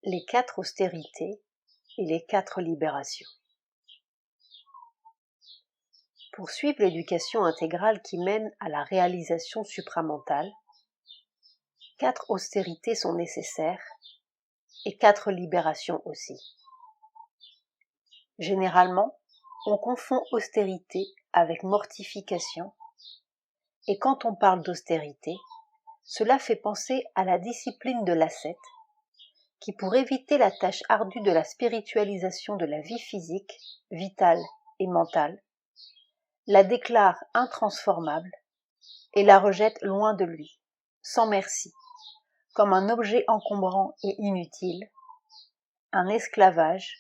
Les 4 austérités et les 4 libérations. Pour suivre l'éducation intégrale qui mène à la réalisation supramentale, 4 austérités sont nécessaires et 4 libérations aussi. Généralement, on confond austérité avec mortification, et quand on parle d'austérité, cela fait penser à la discipline de l'ascète, qui pour éviter la tâche ardue de la spiritualisation de la vie physique, vitale et mentale, la déclare intransformable et la rejette loin de lui, sans merci, comme un objet encombrant et inutile, un esclavage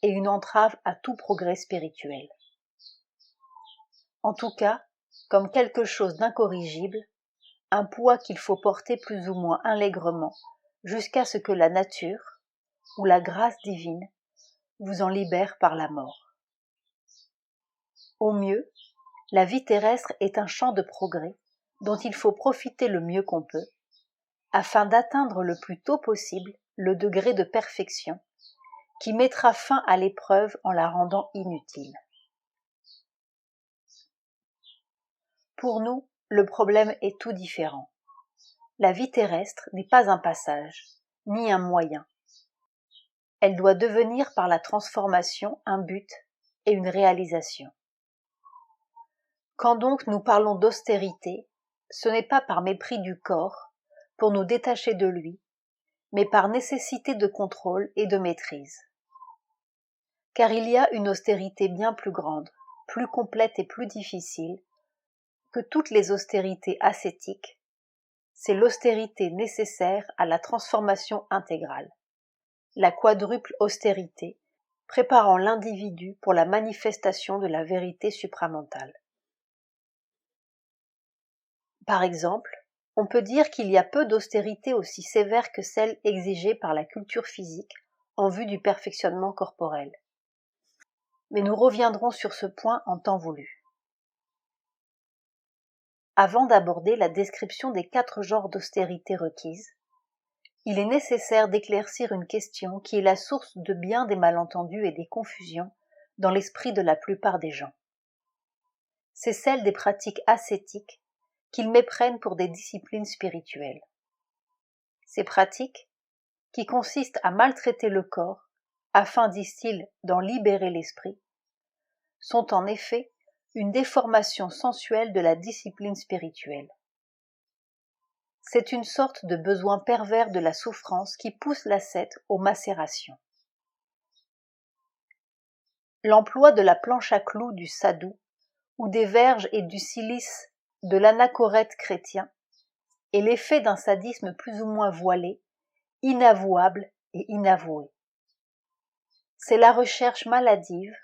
et une entrave à tout progrès spirituel. En tout cas, comme quelque chose d'incorrigible, un poids qu'il faut porter plus ou moins allègrement jusqu'à ce que la nature, ou la grâce divine, vous en libère par la mort. Au mieux, la vie terrestre est un champ de progrès dont il faut profiter le mieux qu'on peut, afin d'atteindre le plus tôt possible le degré de perfection qui mettra fin à l'épreuve en la rendant inutile. Pour nous, le problème est tout différent. La vie terrestre n'est pas un passage, ni un moyen. Elle doit devenir par la transformation un but et une réalisation. Quand donc nous parlons d'austérité, ce n'est pas par mépris du corps, pour nous détacher de lui, mais par nécessité de contrôle et de maîtrise. Car il y a une austérité bien plus grande, plus complète et plus difficile que toutes les austérités ascétiques, c'est l'austérité nécessaire à la transformation intégrale, la quadruple austérité préparant l'individu pour la manifestation de la vérité supramentale. Par exemple, on peut dire qu'il y a peu d'austérités aussi sévères que celles exigées par la culture physique en vue du perfectionnement corporel. Mais nous reviendrons sur ce point en temps voulu. Avant d'aborder la description des 4 genres d'austérité requises, il est nécessaire d'éclaircir une question qui est la source de bien des malentendus et des confusions dans l'esprit de la plupart des gens. C'est celle des pratiques ascétiques qu'ils méprennent pour des disciplines spirituelles. Ces pratiques, qui consistent à maltraiter le corps afin, disent-ils, d'en libérer l'esprit, sont en effet une déformation sensuelle de la discipline spirituelle. C'est une sorte de besoin pervers de la souffrance qui pousse l'ascète aux macérations. L'emploi de la planche à clous du sadhu ou des verges et du cilice de l'anachorète chrétien est l'effet d'un sadisme plus ou moins voilé, inavouable et inavoué. C'est la recherche maladive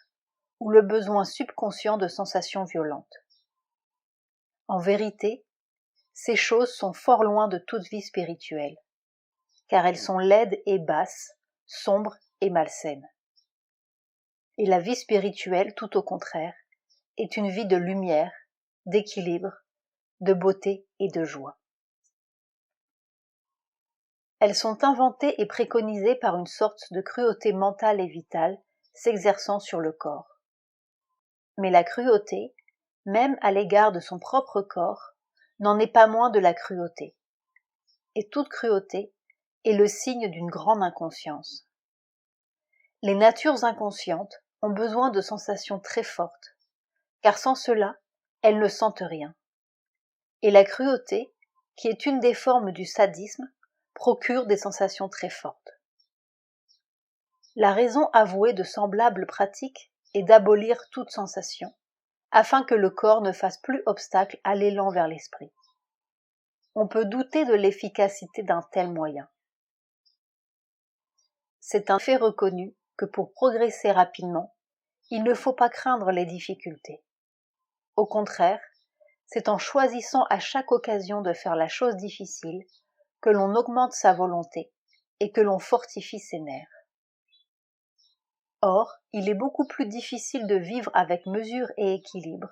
ou le besoin subconscient de sensations violentes. En vérité, ces choses sont fort loin de toute vie spirituelle, car elles sont laides et basses, sombres et malsaines. Et la vie spirituelle, tout au contraire, est une vie de lumière, d'équilibre, de beauté et de joie. Elles sont inventées et préconisées par une sorte de cruauté mentale et vitale s'exerçant sur le corps. Mais la cruauté, même à l'égard de son propre corps, n'en est pas moins de la cruauté. Et toute cruauté est le signe d'une grande inconscience. Les natures inconscientes ont besoin de sensations très fortes, car sans cela, elles ne sentent rien. Et la cruauté, qui est une des formes du sadisme, procure des sensations très fortes. La raison avouée de semblables pratiques est d'abolir toute sensation, afin que le corps ne fasse plus obstacle à l'élan vers l'esprit. On peut douter de l'efficacité d'un tel moyen. C'est un fait reconnu que pour progresser rapidement, il ne faut pas craindre les difficultés. Au contraire, c'est en choisissant à chaque occasion de faire la chose difficile que l'on augmente sa volonté et que l'on fortifie ses nerfs. Or, il est beaucoup plus difficile de vivre avec mesure et équilibre,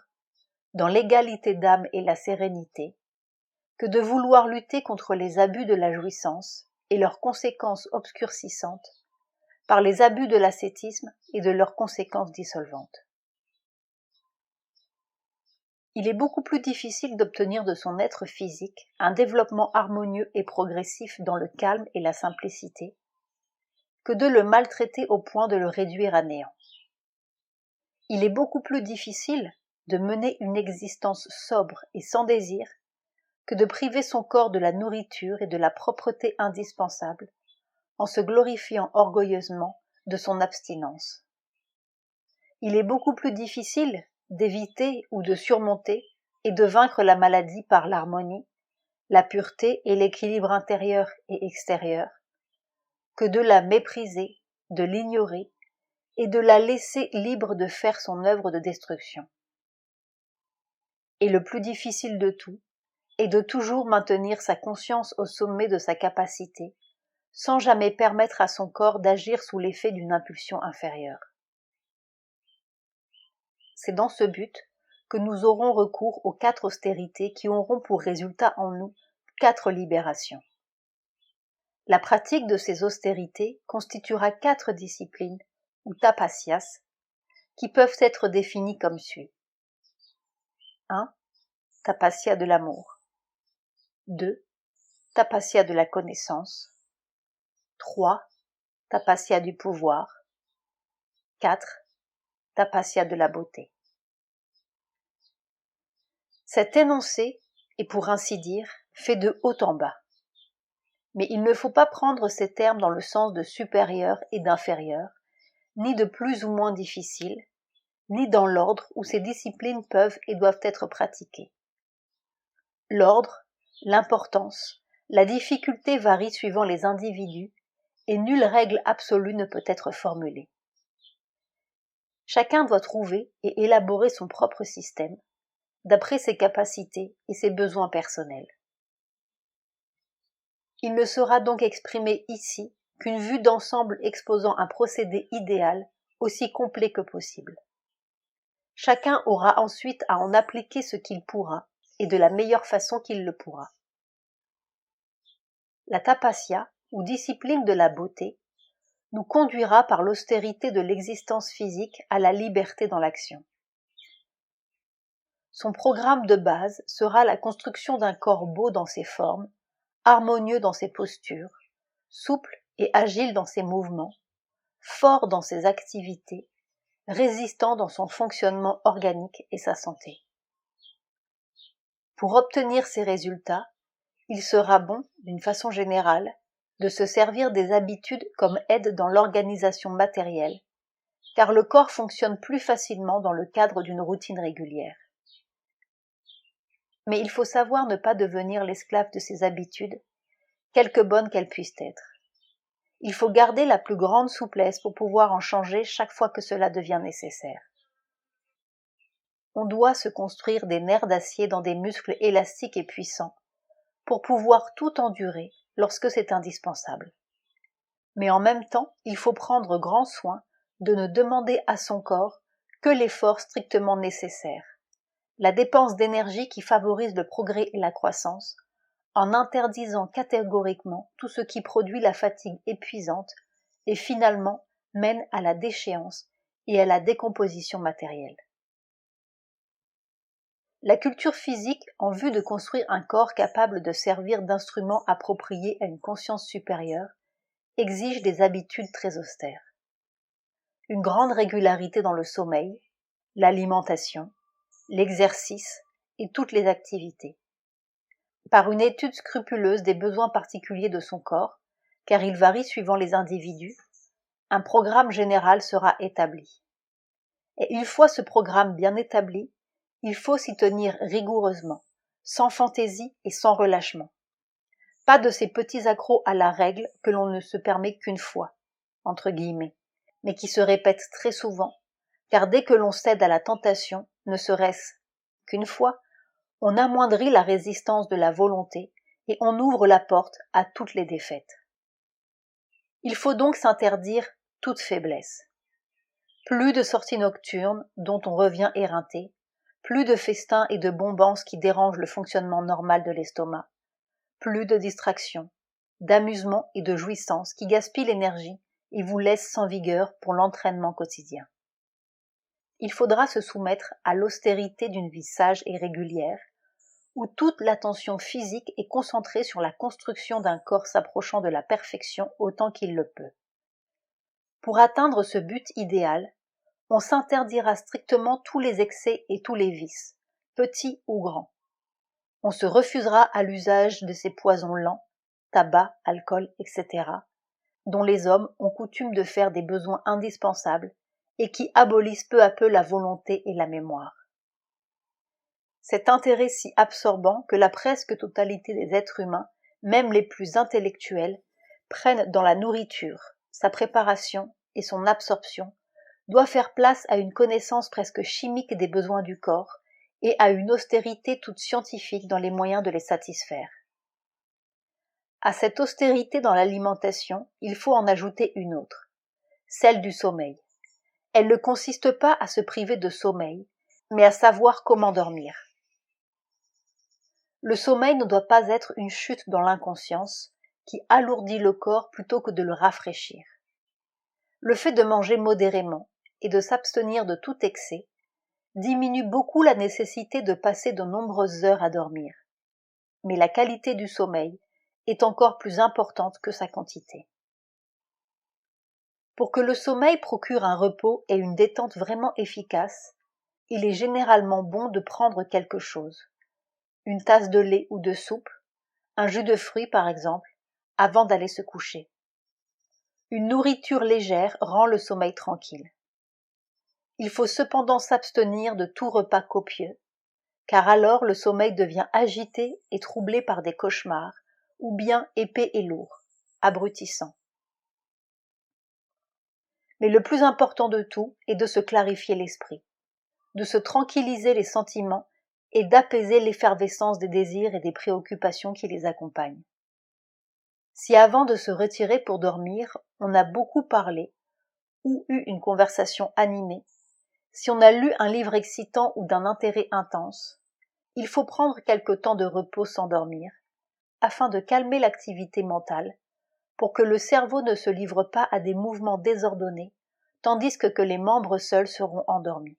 dans l'égalité d'âme et la sérénité, que de vouloir lutter contre les abus de la jouissance et leurs conséquences obscurcissantes, par les abus de l'ascétisme et de leurs conséquences dissolvantes. Il est beaucoup plus difficile d'obtenir de son être physique un développement harmonieux et progressif dans le calme et la simplicité, que de le maltraiter au point de le réduire à néant. Il est beaucoup plus difficile de mener une existence sobre et sans désir que de priver son corps de la nourriture et de la propreté indispensables en se glorifiant orgueilleusement de son abstinence. Il est beaucoup plus difficile d'éviter ou de surmonter et de vaincre la maladie par l'harmonie, la pureté et l'équilibre intérieur et extérieur, que de la mépriser, de l'ignorer et de la laisser libre de faire son œuvre de destruction. Et le plus difficile de tout est de toujours maintenir sa conscience au sommet de sa capacité, sans jamais permettre à son corps d'agir sous l'effet d'une impulsion inférieure. C'est dans ce but que nous aurons recours aux 4 austérités qui auront pour résultat en nous 4 libérations. La pratique de ces austérités constituera 4 disciplines, ou tapasyas, qui peuvent être définies comme suit. 1. Tapasya de l'amour. 2. Tapasya de la connaissance. 3. Tapasya du pouvoir. 4. Tapasya de la beauté. Cet énoncé est pour ainsi dire fait de haut en bas. Mais il ne faut pas prendre ces termes dans le sens de supérieur et d'inférieur, ni de plus ou moins difficile, ni dans l'ordre où ces disciplines peuvent et doivent être pratiquées. L'ordre, l'importance, la difficulté varient suivant les individus et nulle règle absolue ne peut être formulée. Chacun doit trouver et élaborer son propre système, d'après ses capacités et ses besoins personnels. Il ne sera donc exprimé ici qu'une vue d'ensemble exposant un procédé idéal aussi complet que possible. Chacun aura ensuite à en appliquer ce qu'il pourra et de la meilleure façon qu'il le pourra. La tapasya, ou discipline de la beauté, nous conduira par l'austérité de l'existence physique à la liberté dans l'action. Son programme de base sera la construction d'un corps beau dans ses formes, harmonieux dans ses postures, souple et agile dans ses mouvements, fort dans ses activités, résistant dans son fonctionnement organique et sa santé. Pour obtenir ces résultats, il sera bon, d'une façon générale, de se servir des habitudes comme aide dans l'organisation matérielle, car le corps fonctionne plus facilement dans le cadre d'une routine régulière. Mais il faut savoir ne pas devenir l'esclave de ces habitudes, quelque bonnes qu'elles puissent être. Il faut garder la plus grande souplesse pour pouvoir en changer chaque fois que cela devient nécessaire. On doit se construire des nerfs d'acier dans des muscles élastiques et puissants pour pouvoir tout endurer lorsque c'est indispensable. Mais en même temps, il faut prendre grand soin de ne demander à son corps que l'effort strictement nécessaire, la dépense d'énergie qui favorise le progrès et la croissance, en interdisant catégoriquement tout ce qui produit la fatigue épuisante et finalement mène à la déchéance et à la décomposition matérielle. La culture physique en vue de construire un corps capable de servir d'instrument approprié à une conscience supérieure exige des habitudes très austères. Une grande régularité dans le sommeil, l'alimentation, l'exercice et toutes les activités. Par une étude scrupuleuse des besoins particuliers de son corps, car ils varient suivant les individus, un programme général sera établi. Et une fois ce programme bien établi, il faut s'y tenir rigoureusement, sans fantaisie et sans relâchement. Pas de ces petits accros à la règle que l'on ne se permet qu'une fois, entre guillemets, mais qui se répètent très souvent, car dès que l'on cède à la tentation, ne serait-ce qu'une fois, on amoindrit la résistance de la volonté et on ouvre la porte à toutes les défaites. Il faut donc s'interdire toute faiblesse. Plus de sorties nocturnes dont on revient éreinté, plus de festins et de bombances qui dérangent le fonctionnement normal de l'estomac, plus de distractions, d'amusement et de jouissance qui gaspillent l'énergie et vous laissent sans vigueur pour l'entraînement quotidien. Il faudra se soumettre à l'austérité d'une vie sage et régulière, où toute l'attention physique est concentrée sur la construction d'un corps s'approchant de la perfection autant qu'il le peut. Pour atteindre ce but idéal, on s'interdira strictement tous les excès et tous les vices, petits ou grands. On se refusera à l'usage de ces poisons lents, tabac, alcool, etc., dont les hommes ont coutume de faire des besoins indispensables et qui abolissent peu à peu la volonté et la mémoire. Cet intérêt si absorbant que la presque totalité des êtres humains, même les plus intellectuels, prennent dans la nourriture, sa préparation et son absorption, doit faire place à une connaissance presque chimique des besoins du corps et à une austérité toute scientifique dans les moyens de les satisfaire. À cette austérité dans l'alimentation, il faut en ajouter une autre, celle du sommeil. Elle ne consiste pas à se priver de sommeil, mais à savoir comment dormir. Le sommeil ne doit pas être une chute dans l'inconscience qui alourdit le corps plutôt que de le rafraîchir. Le fait de manger modérément et de s'abstenir de tout excès diminue beaucoup la nécessité de passer de nombreuses heures à dormir. Mais la qualité du sommeil est encore plus importante que sa quantité. Pour que le sommeil procure un repos et une détente vraiment efficaces, il est généralement bon de prendre quelque chose. Une tasse de lait ou de soupe, un jus de fruits par exemple, avant d'aller se coucher. Une nourriture légère rend le sommeil tranquille. Il faut cependant s'abstenir de tout repas copieux, car alors le sommeil devient agité et troublé par des cauchemars, ou bien épais et lourd, abrutissant. Mais le plus important de tout est de se clarifier l'esprit, de se tranquilliser les sentiments et d'apaiser l'effervescence des désirs et des préoccupations qui les accompagnent. Si avant de se retirer pour dormir, on a beaucoup parlé ou eu une conversation animée, si on a lu un livre excitant ou d'un intérêt intense, il faut prendre quelque temps de repos sans dormir, afin de calmer l'activité mentale, pour que le cerveau ne se livre pas à des mouvements désordonnés, tandis que les membres seuls seront endormis.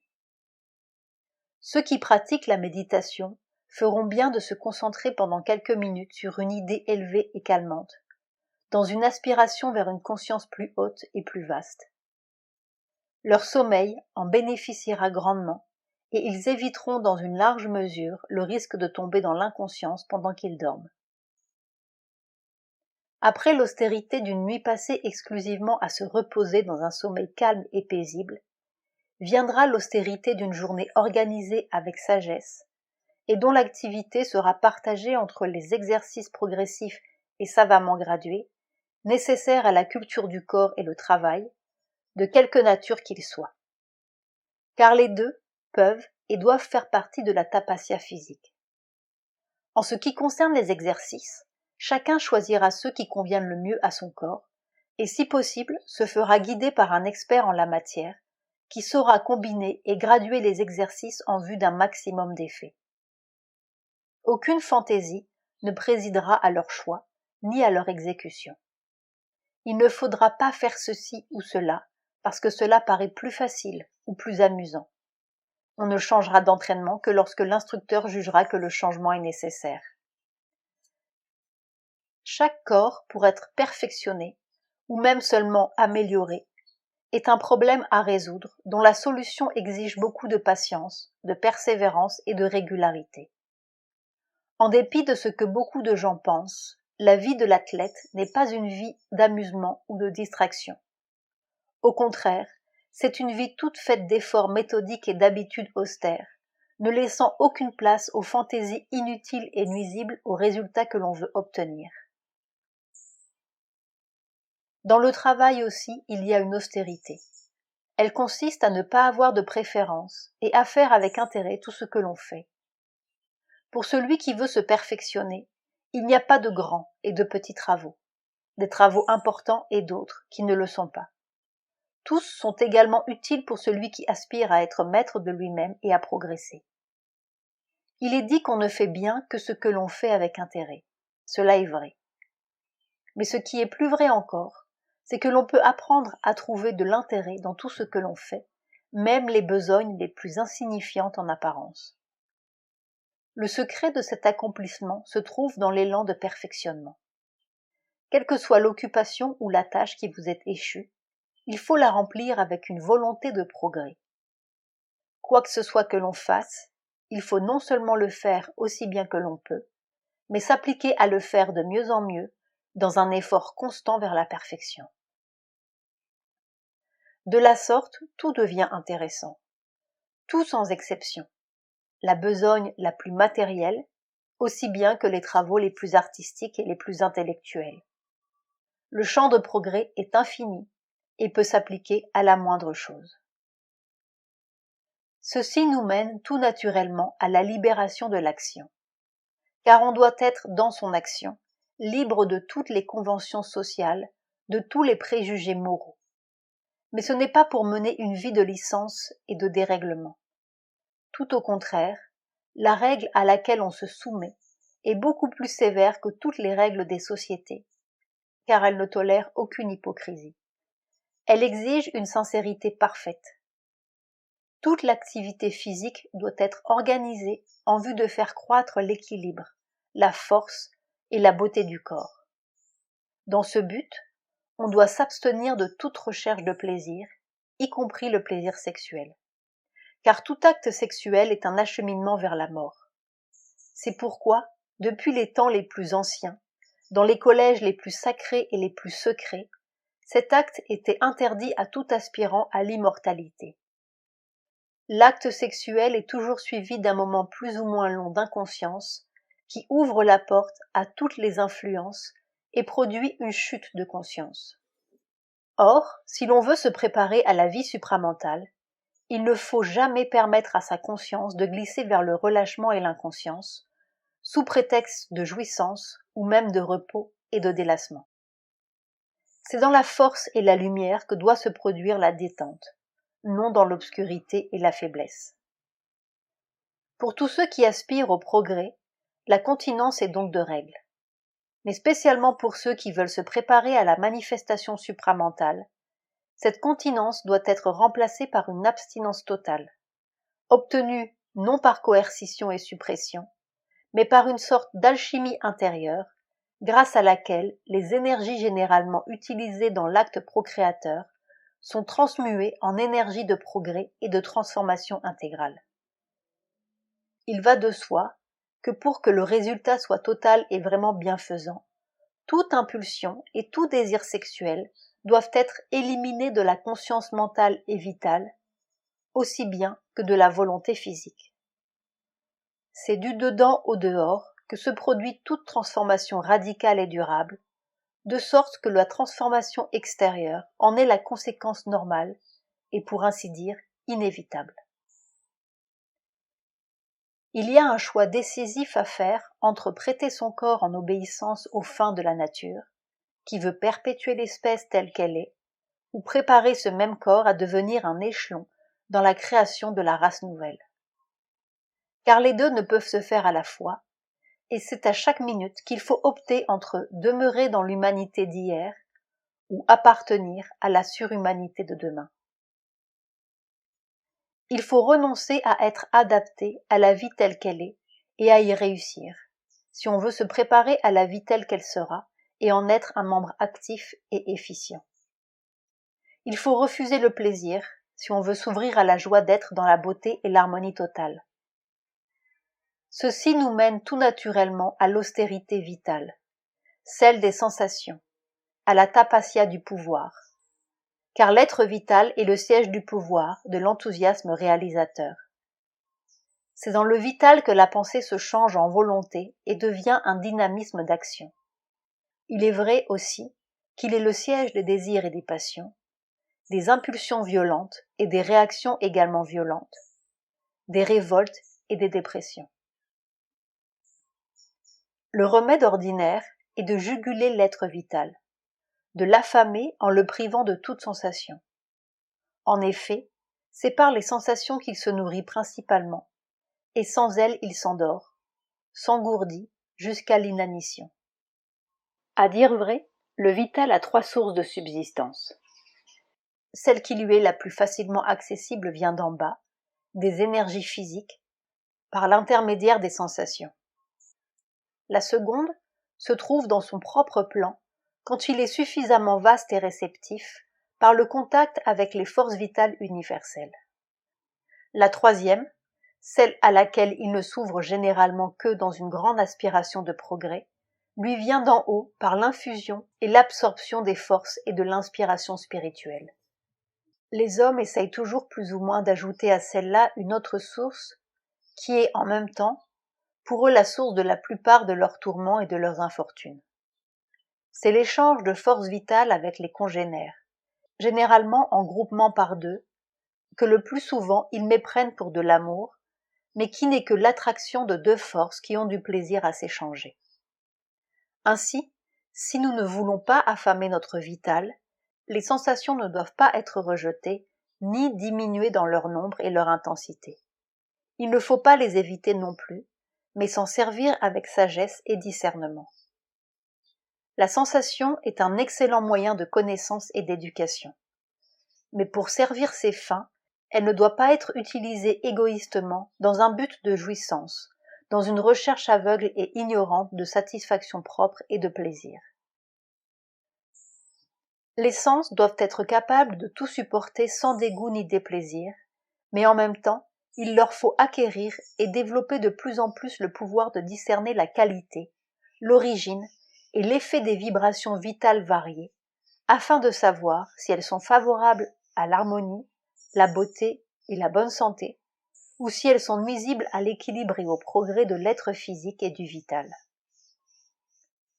Ceux qui pratiquent la méditation feront bien de se concentrer pendant quelques minutes sur une idée élevée et calmante, dans une aspiration vers une conscience plus haute et plus vaste. Leur sommeil en bénéficiera grandement et ils éviteront dans une large mesure le risque de tomber dans l'inconscience pendant qu'ils dorment. Après l'austérité d'une nuit passée exclusivement à se reposer dans un sommeil calme et paisible, viendra l'austérité d'une journée organisée avec sagesse et dont l'activité sera partagée entre les exercices progressifs et savamment gradués, nécessaires à la culture du corps et le travail, de quelque nature qu'ils soient. Car les deux peuvent et doivent faire partie de la tapasya physique. En ce qui concerne les exercices, chacun choisira ceux qui conviennent le mieux à son corps, et si possible se fera guider par un expert en la matière, qui saura combiner et graduer les exercices en vue d'un maximum d'effets. Aucune fantaisie ne présidera à leur choix, ni à leur exécution. Il ne faudra pas faire ceci ou cela, parce que cela paraît plus facile ou plus amusant. On ne changera d'entraînement que lorsque l'instructeur jugera que le changement est nécessaire. Chaque corps, pour être perfectionné, ou même seulement amélioré, est un problème à résoudre dont la solution exige beaucoup de patience, de persévérance et de régularité. En dépit de ce que beaucoup de gens pensent, la vie de l'athlète n'est pas une vie d'amusement ou de distraction. Au contraire, c'est une vie toute faite d'efforts méthodiques et d'habitudes austères, ne laissant aucune place aux fantaisies inutiles et nuisibles aux résultats que l'on veut obtenir. Dans le travail aussi, il y a une austérité. Elle consiste à ne pas avoir de préférence et à faire avec intérêt tout ce que l'on fait. Pour celui qui veut se perfectionner, il n'y a pas de grands et de petits travaux, des travaux importants et d'autres qui ne le sont pas. Tous sont également utiles pour celui qui aspire à être maître de lui-même et à progresser. Il est dit qu'on ne fait bien que ce que l'on fait avec intérêt. Cela est vrai. Mais ce qui est plus vrai encore, c'est que l'on peut apprendre à trouver de l'intérêt dans tout ce que l'on fait, même les besognes les plus insignifiantes en apparence. Le secret de cet accomplissement se trouve dans l'élan de perfectionnement. Quelle que soit l'occupation ou la tâche qui vous est échue, il faut la remplir avec une volonté de progrès. Quoi que ce soit que l'on fasse, il faut non seulement le faire aussi bien que l'on peut, mais s'appliquer à le faire de mieux en mieux dans un effort constant vers la perfection. De la sorte, tout devient intéressant. Tout sans exception. La besogne la plus matérielle, aussi bien que les travaux les plus artistiques et les plus intellectuels. Le champ de progrès est infini et peut s'appliquer à la moindre chose. Ceci nous mène tout naturellement à la libération de l'action, car on doit être dans son action, libre de toutes les conventions sociales, de tous les préjugés moraux. Mais ce n'est pas pour mener une vie de licence et de dérèglement. Tout au contraire, la règle à laquelle on se soumet est beaucoup plus sévère que toutes les règles des sociétés, car elle ne tolère aucune hypocrisie. Elle exige une sincérité parfaite. Toute l'activité physique doit être organisée en vue de faire croître l'équilibre, la force et la beauté du corps. Dans ce but, on doit s'abstenir de toute recherche de plaisir, y compris le plaisir sexuel. Car tout acte sexuel est un acheminement vers la mort. C'est pourquoi, depuis les temps les plus anciens, dans les collèges les plus sacrés et les plus secrets, cet acte était interdit à tout aspirant à l'immortalité. L'acte sexuel est toujours suivi d'un moment plus ou moins long d'inconscience qui ouvre la porte à toutes les influences et produit une chute de conscience. Or, si l'on veut se préparer à la vie supramentale, il ne faut jamais permettre à sa conscience de glisser vers le relâchement et l'inconscience, sous prétexte de jouissance ou même de repos et de délassement. C'est dans la force et la lumière que doit se produire la détente, non dans l'obscurité et la faiblesse. Pour tous ceux qui aspirent au progrès, la continence est donc de règle. Mais spécialement pour ceux qui veulent se préparer à la manifestation supramentale, cette continence doit être remplacée par une abstinence totale, obtenue non par coercition et suppression, mais par une sorte d'alchimie intérieure, grâce à laquelle les énergies généralement utilisées dans l'acte procréateur sont transmuées en énergie de progrès et de transformation intégrale. Il va de soi que pour que le résultat soit total et vraiment bienfaisant, toute impulsion et tout désir sexuel doivent être éliminés de la conscience mentale et vitale, aussi bien que de la volonté physique. C'est du dedans au dehors que se produit toute transformation radicale et durable, de sorte que la transformation extérieure en est la conséquence normale et pour ainsi dire inévitable. Il y a un choix décisif à faire entre prêter son corps en obéissance aux fins de la nature, qui veut perpétuer l'espèce telle qu'elle est, ou préparer ce même corps à devenir un échelon dans la création de la race nouvelle. Car les deux ne peuvent se faire à la fois, et c'est à chaque minute qu'il faut opter entre demeurer dans l'humanité d'hier ou appartenir à la surhumanité de demain. Il faut renoncer à être adapté à la vie telle qu'elle est et à y réussir, si on veut se préparer à la vie telle qu'elle sera et en être un membre actif et efficient. Il faut refuser le plaisir si on veut s'ouvrir à la joie d'être dans la beauté et l'harmonie totale. Ceci nous mène tout naturellement à l'austérité vitale, celle des sensations, à la tapasya du pouvoir, car l'être vital est le siège du pouvoir, de l'enthousiasme réalisateur. C'est dans le vital que la pensée se change en volonté et devient un dynamisme d'action. Il est vrai aussi qu'il est le siège des désirs et des passions, des impulsions violentes et des réactions également violentes, des révoltes et des dépressions. Le remède ordinaire est de juguler l'être vital, de l'affamer en le privant de toute sensation. En effet, c'est par les sensations qu'il se nourrit principalement, et sans elles il s'endort, s'engourdit jusqu'à l'inanition. À dire vrai, Le vital a trois sources de subsistance. Celle qui lui est la plus facilement accessible vient d'en bas, des énergies physiques, par l'intermédiaire des sensations. La seconde se trouve dans son propre plan, quand il est suffisamment vaste et réceptif, par le contact avec les forces vitales universelles. La troisième, celle à laquelle il ne s'ouvre généralement que dans une grande aspiration de progrès, lui vient d'en haut par l'infusion et l'absorption des forces et de l'inspiration spirituelle. Les hommes essayent toujours plus ou moins d'ajouter à celle-là une autre source qui est en même temps, pour eux, la source de la plupart de leurs tourments et de leurs infortunes. C'est l'échange de forces vitales avec les congénères, généralement en groupement par deux, que le plus souvent ils méprennent pour de l'amour, mais qui n'est que l'attraction de deux forces qui ont du plaisir à s'échanger. Ainsi, si nous ne voulons pas affamer notre vital, les sensations ne doivent pas être rejetées, ni diminuées dans leur nombre et leur intensité. Il ne faut pas les éviter non plus, mais s'en servir avec sagesse et discernement. La sensation est un excellent moyen de connaissance et d'éducation. Mais pour servir ses fins, elle ne doit pas être utilisée égoïstement dans un but de jouissance, dans une recherche aveugle et ignorante de satisfaction propre et de plaisir. Les sens doivent être capables de tout supporter sans dégoût ni déplaisir, mais en même temps, il leur faut acquérir et développer de plus en plus le pouvoir de discerner la qualité, l'origine et l'effet des vibrations vitales variées, afin de savoir si elles sont favorables à l'harmonie, la beauté et la bonne santé, ou si elles sont nuisibles à l'équilibre et au progrès de l'être physique et du vital.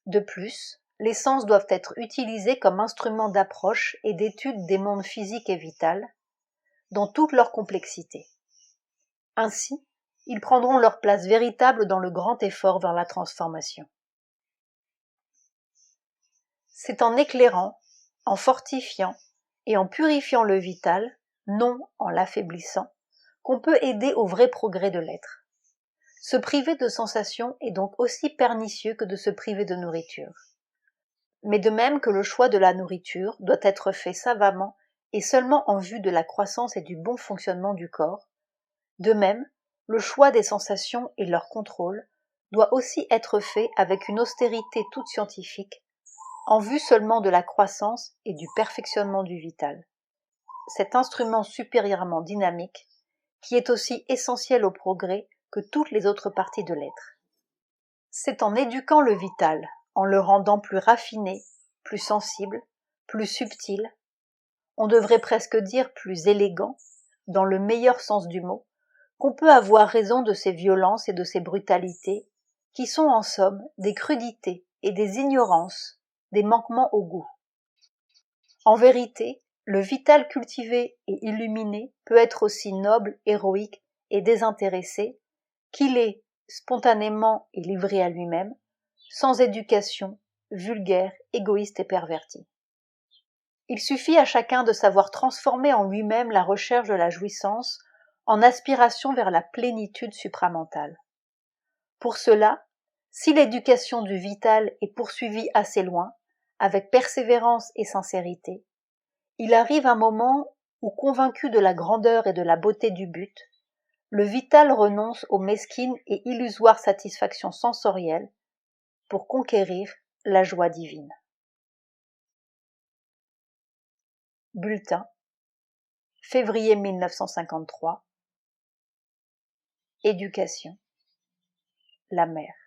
De plus, les sens doivent être utilisés comme instruments d'approche et d'étude des mondes physiques et vital, dans toute leur complexité. Ainsi, ils prendront leur place véritable dans le grand effort vers la transformation. C'est en éclairant, en fortifiant et en purifiant le vital, non en l'affaiblissant, qu'on peut aider au vrai progrès de l'être. Se priver de sensations est donc aussi pernicieux que de se priver de nourriture. Mais de même que le choix de la nourriture doit être fait savamment et seulement en vue de la croissance et du bon fonctionnement du corps, de même, le choix des sensations et leur contrôle doit aussi être fait avec une austérité toute scientifique, en vue seulement de la croissance et du perfectionnement du vital. Cet instrument supérieurement dynamique, qui est aussi essentiel au progrès que toutes les autres parties de l'être. C'est en éduquant le vital, en le rendant plus raffiné, plus sensible, plus subtil, on devrait presque dire plus élégant, dans le meilleur sens du mot, qu'on peut avoir raison de ces violences et de ces brutalités, qui sont en somme des crudités et des ignorances, des manquements au goût. En vérité, le vital cultivé et illuminé peut être aussi noble, héroïque et désintéressé qu'il est, spontanément et livré à lui-même, sans éducation, vulgaire, égoïste et perverti. Il suffit à chacun de savoir transformer en lui-même la recherche de la jouissance en aspiration vers la plénitude supramentale. Pour cela, si l'éducation du vital est poursuivie assez loin, avec persévérance et sincérité, il arrive un moment où, convaincu de la grandeur et de la beauté du but, le vital renonce aux mesquines et illusoires satisfactions sensorielles pour conquérir la joie divine. Bulletin, février 1953. Éducation, la mère.